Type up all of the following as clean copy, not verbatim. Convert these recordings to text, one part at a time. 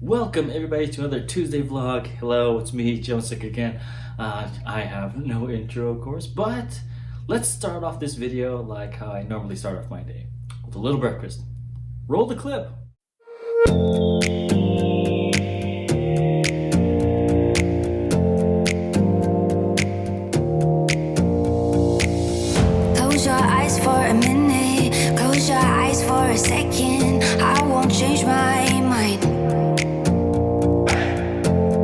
Welcome everybody to another Tuesday vlog. Hello, it's me, Joseph again. I have no intro, of course, but let's start off this video like how I normally start off my day, with a little breakfast. Roll the clip. Close your eyes for a minute, close your eyes for a second. I won't change my mind.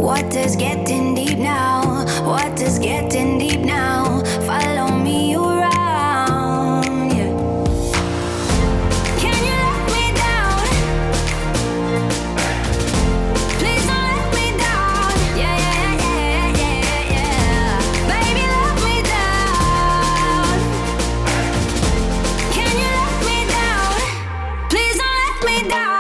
What does getting deep now? What does getting deep now? Follow me around, yeah. Can you let me down? Please don't let me down. Yeah, yeah, yeah, yeah, yeah. Baby, let me down. Can you let me down? Please don't let me down.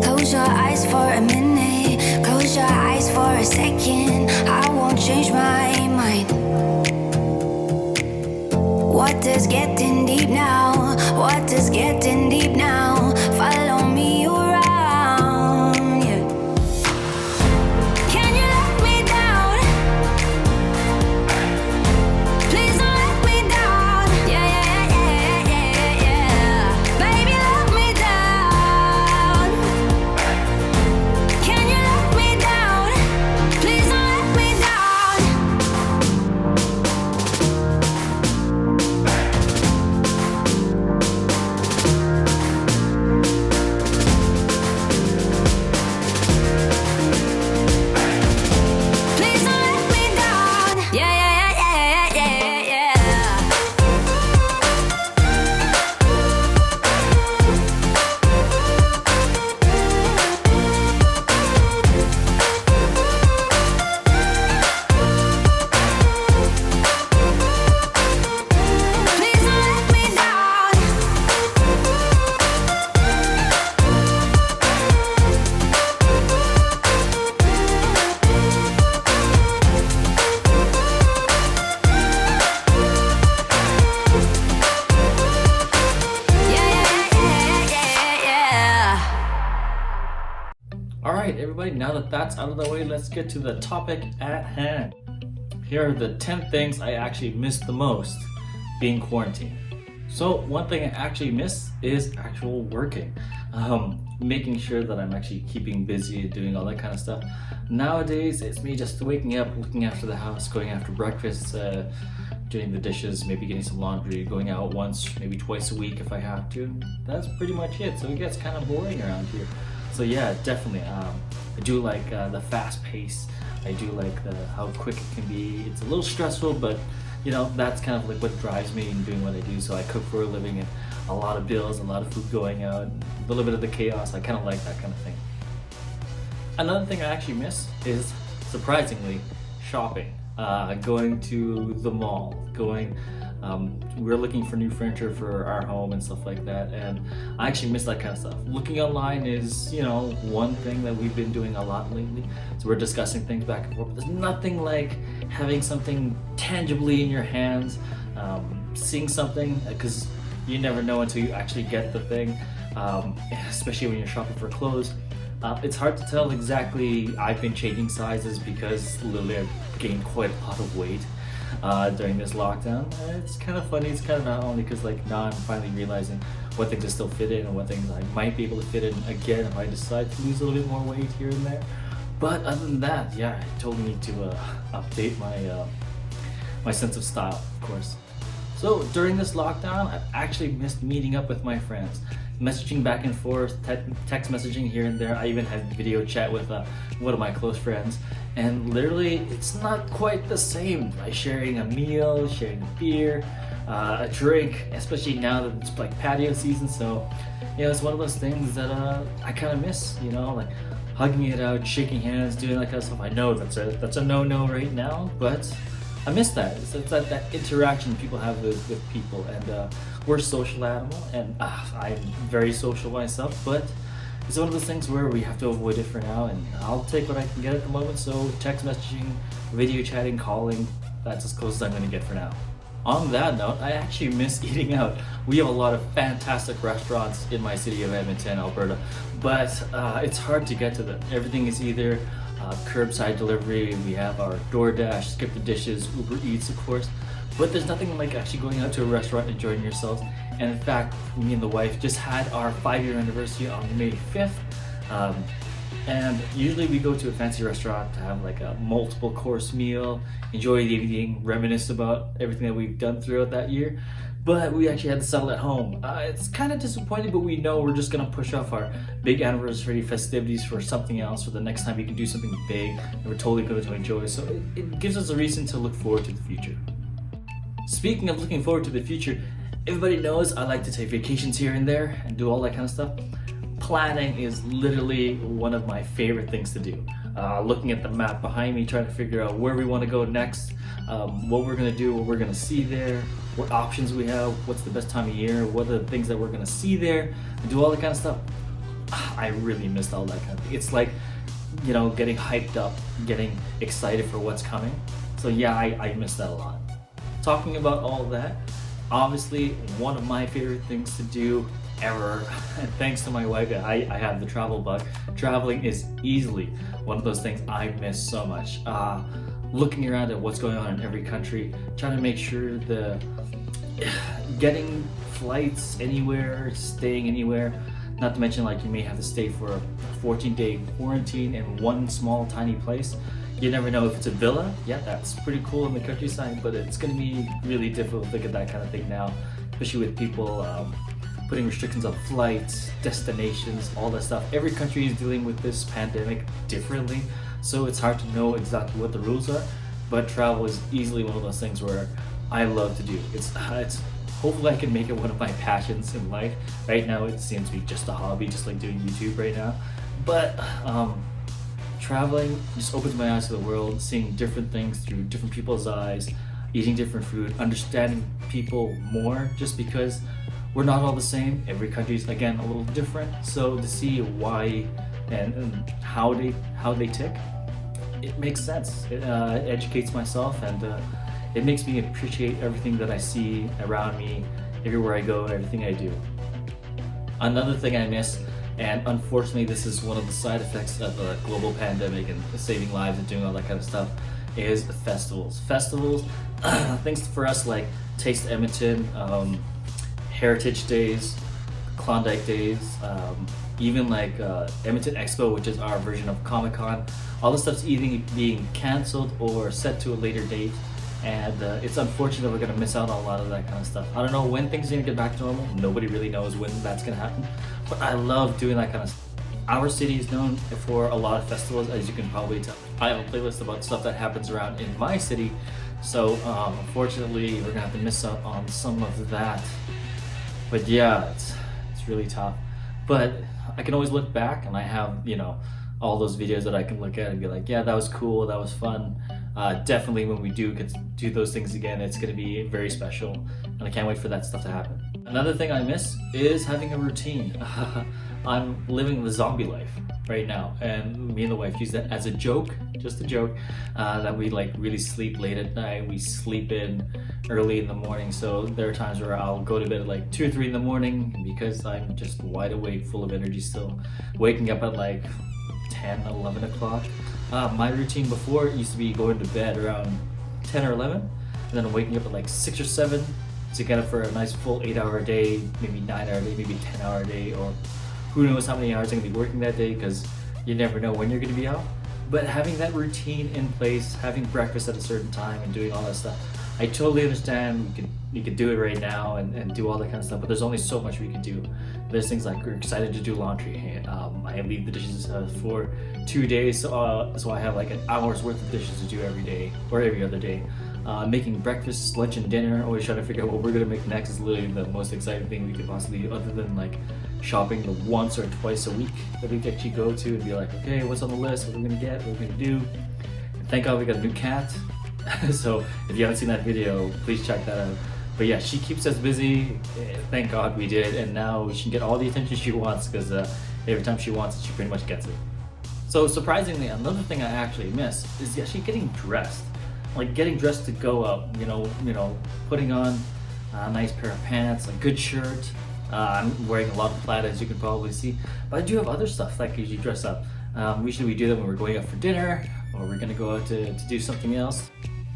Close your eyes for a minute, close your eyes for a second. I won't change my mind. What does getting deep now? What does getting deep now? Follow me around, yeah. Can you let me down? Please don't let me down. Yeah, yeah, yeah, yeah, yeah. Baby, let me down. Can you let me down? Please don't let me down. Please don't let me down. Yeah, yeah, yeah, yeah, yeah, yeah. Please don't let me down. Yeah, yeah, yeah, yeah. Alright everybody, now that that's out of the way, let's get to the topic at hand. Here are the 10 things I actually miss the most being quarantined. So one thing I actually miss is actual working. Making sure that I'm actually keeping busy, doing all that kind of stuff. Nowadays, it's me just waking up, looking after the house, going after breakfast, doing the dishes, maybe getting some laundry, going out once, maybe twice a week if I have to. That's pretty much it. So it gets kind of boring around here. So yeah, definitely. I do like the fast pace. I do like how quick it can be. It's a little stressful, but you know, that's kind of like what drives me in doing what I do. So I cook for a living, and a lot of bills, a lot of food going out, a little bit of the chaos. I kind of like that kind of thing. Another thing I actually miss is, surprisingly, shopping. Going to the mall, we're looking for new furniture for our home and stuff like that, and I actually miss that kind of stuff. Looking online is, you know, one thing that we've been doing a lot lately. So we're discussing things back and forth, but there's nothing like having something tangibly in your hands, seeing something, because you never know until you actually get the thing, especially when you're shopping for clothes. It's hard to tell exactly. I've been changing sizes because literally I've gained quite a lot of weight during this lockdown. It's kind of funny, it's kind of not only because like now I'm finally realizing what things I still fit in and what things I might be able to fit in again if I decide to lose a little bit more weight here and there. But other than that, yeah, I totally need to update my sense of style, of course. So during this lockdown, I've actually missed meeting up with my friends. messaging back and forth, text messaging here and there. I even had video chat with one of my close friends, and literally it's not quite the same. Like sharing a meal, sharing a beer, a drink, especially now that it's like patio season. So it's one of those things that I kind of miss, like hugging it out, shaking hands, doing that kind of stuff. I know that's a no-no right now, but I miss that. It's that interaction people have with people, and we're a social animal, and I'm very social myself, but it's one of those things where we have to avoid it for now, and I'll take what I can get at the moment. So text messaging, video chatting, calling, that's as close as I'm going to get for now. On that note, I actually miss eating out. We have a lot of fantastic restaurants in my city of Edmonton, Alberta, but it's hard to get to them. Everything is either curbside delivery. We have our DoorDash, Skip the Dishes, Uber Eats, of course, but there's nothing like actually going out to a restaurant and enjoying yourselves. And in fact, me and the wife just had our 5-year anniversary on May 5th. And usually we go to a fancy restaurant to have like a multiple course meal, enjoy the evening, reminisce about everything that we've done throughout that year. But we actually had to settle at home. It's kind of disappointing, but we know we're just gonna push off our big anniversary festivities for something else, for the next time we can do something big and we're totally going to enjoy. So it gives us a reason to look forward to the future. Speaking of looking forward to the future, everybody knows I like to take vacations here and there and do all that kind of stuff. Planning is literally one of my favorite things to do. Looking at the map behind me, trying to figure out where we want to go next, what we're going to do, what we're going to see there, what options we have, what's the best time of year, what are the things that we're going to see there, and do all that kind of stuff. I really missed all that kind of thing. It's like, getting hyped up, getting excited for what's coming. So yeah, I miss that a lot. Talking about all that, obviously one of my favorite things to do ever, and thanks to my wife, I have the travel bug. Traveling is easily one of those things I miss so much. Looking around at what's going on in every country, trying to make sure getting flights anywhere, staying anywhere, not to mention like you may have to stay for a 14-day quarantine in one small tiny place. You never know if it's a villa. Yeah, that's pretty cool in the countryside, but it's going to be really difficult to get that kind of thing now, especially with people putting restrictions on flights, destinations, all that stuff. Every country is dealing with this pandemic differently, so it's hard to know exactly what the rules are, but travel is easily one of those things where I love to do. It's hopefully I can make it one of my passions in life. Right now it seems to be just a hobby, just like doing YouTube right now, but traveling just opens my eyes to the world, seeing different things through different people's eyes, eating different food, understanding people more, just because we're not all the same. Every country's again a little different. So to see why and how they tick, it makes sense. It educates myself, and it makes me appreciate everything that I see around me, everywhere I go, and everything I do. Another thing I miss, and unfortunately this is one of the side effects of the global pandemic and saving lives and doing all that kind of stuff, is festivals. Festivals, things for us like Taste Edmonton, Heritage Days, Klondike Days, even like Edmonton Expo, which is our version of Comic-Con. All this stuff's either being cancelled or set to a later date, and it's unfortunate we're gonna miss out on a lot of that kind of stuff. I don't know when things are gonna get back to normal. Nobody really knows when that's gonna happen, but I love doing that kind of stuff. Our city is known for a lot of festivals, as you can probably tell. I have a playlist about stuff that happens around in my city, so unfortunately we're gonna have to miss out on some of that. But yeah, it's really tough. But I can always look back, and I have, all those videos that I can look at and be like, yeah, that was cool, that was fun. Definitely when we do get to do those things again, it's gonna be very special, and I can't wait for that stuff to happen. Another thing I miss is having a routine. I'm living the zombie life right now, and me and the wife use that as a joke, just a joke, that we like really sleep late at night, we sleep in early in the morning. So there are times where I'll go to bed at like 2 or 3 in the morning because I'm just wide awake, full of energy still, waking up at like 10, 11 o'clock. My routine before used to be going to bed around 10 or 11, and then waking up at like 6 or 7 to get up for a nice full 8-hour day, maybe 9-hour day, maybe 10-hour day, or who knows how many hours I'm gonna be working that day, because you never know when you're gonna be out. But having that routine in place, having breakfast at a certain time and doing all that stuff, I totally understand we could do it right now and do all that kind of stuff, but there's only so much we can do. There's things like we're excited to do laundry. I leave the dishes for 2 days, so I have like an hour's worth of dishes to do every day or every other day. Making breakfast, lunch, and dinner, always trying to figure out what we're gonna make next is literally the most exciting thing we could possibly do, other than like shopping the once or twice a week that we actually go to and be like, okay, what's on the list, what are we gonna get, what are we gonna do. And thank God we got a new cat. So if you haven't seen that video, please check that out. But yeah, she keeps us busy. Thank God we did, and now she can get all the attention she wants, because every time she wants it, she pretty much gets it. So surprisingly, another thing I actually miss is actually getting dressed. Like getting dressed to go out, putting on a nice pair of pants, a good shirt. I'm wearing a lot of plaid, as you can probably see, but I do have other stuff that I usually dress up. Usually we do that when we're going out for dinner, or we're gonna go out to do something else.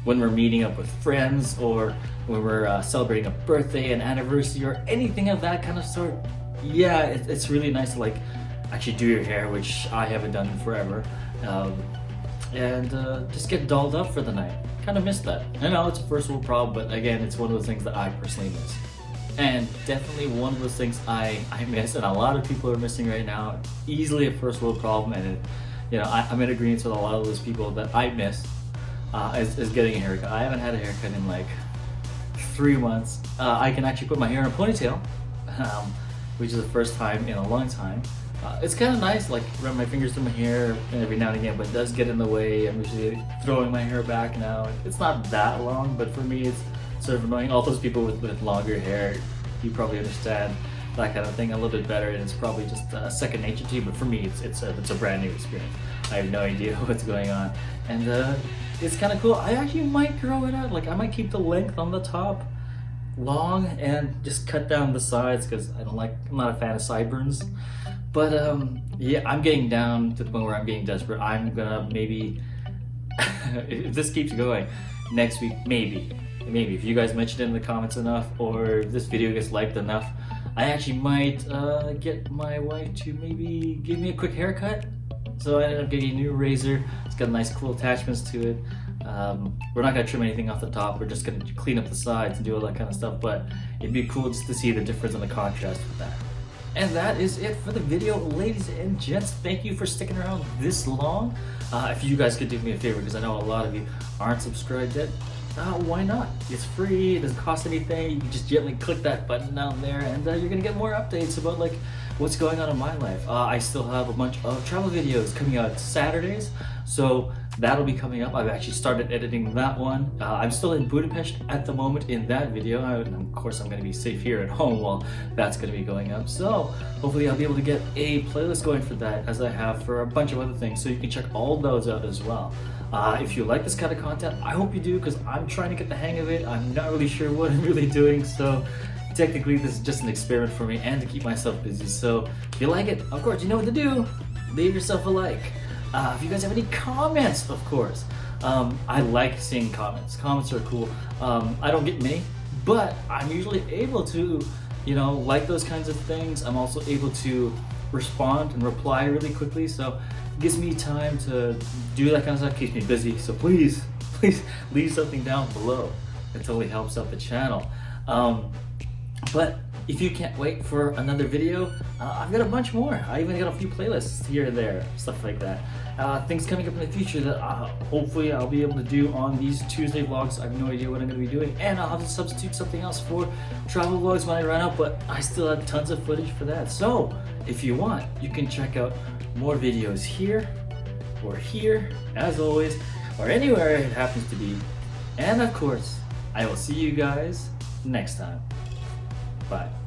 When we're meeting up with friends, or when we're celebrating a birthday, an anniversary, or anything of that kind of sort. Yeah, it's really nice to like actually do your hair, which I haven't done in forever. And just get dolled up for the night. Kind of miss that. I know it's a first world problem, but again, it's one of those things that I personally miss. And definitely one of those things I miss, and a lot of people are missing right now. Easily a first world problem, and I'm in agreement with a lot of those people that I miss is getting a haircut. I haven't had a haircut in like 3 months. I can actually put my hair in a ponytail, which is the first time in a long time. It's kind of nice, like run my fingers through my hair every now and again, but it does get in the way. I'm usually throwing my hair back now. It's not that long, but for me it's sort of annoying. All those people with longer hair, you probably understand that kind of thing a little bit better, and it's probably just second nature to you, but for me it's a brand new experience. I have no idea what's going on, and it's kind of cool. I actually might grow it out. Like I might keep the length on the top long and just cut down the sides, because I'm not a fan of sideburns. But yeah, I'm getting down to the point where I'm getting desperate. I'm gonna maybe, if this keeps going, next week, maybe, if you guys mention it in the comments enough, or if this video gets liked enough, I actually might get my wife to maybe give me a quick haircut. So I ended up getting a new razor. It's got nice cool attachments to it. We're not gonna trim anything off the top. We're just gonna clean up the sides and do all that kind of stuff, but it'd be cool just to see the difference and the contrast with that. And that is it for the video, ladies and gents. Thank you for sticking around this long. If you guys could do me a favor, because I know a lot of you aren't subscribed yet, why not? It's free, it doesn't cost anything. You can just gently click that button down there, and you're gonna get more updates about like what's going on in my life. I still have a bunch of travel videos coming out Saturdays, so that'll be coming up. I've actually started editing that one. I'm still in Budapest at the moment in that video. Of course, I'm going to be safe here at home while that's going to be going up. So hopefully I'll be able to get a playlist going for that, as I have for a bunch of other things. So you can check all those out as well. If you like this kind of content, I hope you do, because I'm trying to get the hang of it. I'm not really sure what I'm really doing. So technically this is just an experiment for me and to keep myself busy. So if you like it, of course, you know what to do. Leave yourself a like. If you guys have any comments, of course. I like seeing comments. Comments are cool. I don't get many, but I'm usually able to, like those kinds of things. I'm also able to respond and reply really quickly, so it gives me time to do that kind of stuff, keeps me busy. So please leave something down below. It totally helps out the channel. But if you can't wait for another video, I've got a bunch more. I even got a few playlists here and there, stuff like that. Things coming up in the future that hopefully I'll be able to do on these Tuesday vlogs. I have no idea what I'm going to be doing, and I'll have to substitute something else for travel vlogs when I run out, but I still have tons of footage for that. So if you want, you can check out more videos here, or here, as always, or anywhere it happens to be. And of course, I will see you guys next time. Bye.